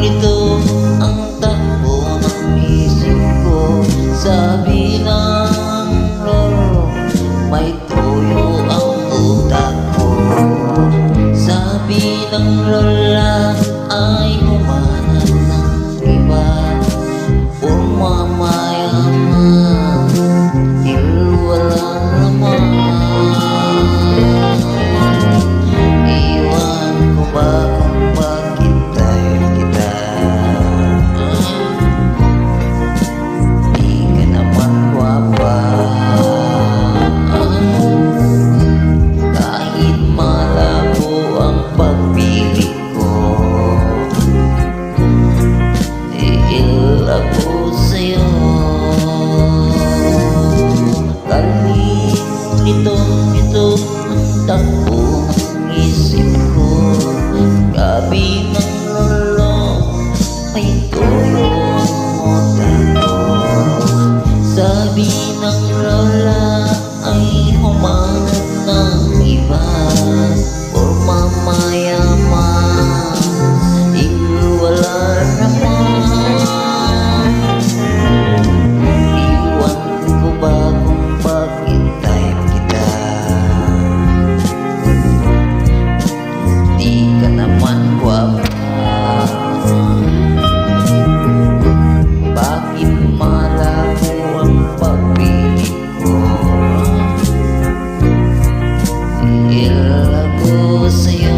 ito ang takbo ng isip ko. Sabi ng lolo, may tuyo ang utak ko. Sabi ng lola, ay humanap ng iba. Umamayaman, wala naman. Iwan ko ba kung bakit tayo kita? Di ka naman gwapa. Kahit malabo ang pagpili ko, iilap ko sa'yo. Ito ang takbo ng isip ko. Gabi ng lolo, may tuyo ang utak ko. Sabi ng lola, ay humanap ng iba. Or mamayaman, wala naman. Iwan ko ba kung bakit tayo kita? Di ka naman gwapa. Bakit malabo ang pagpili ko? Iilagay ko sa'yo.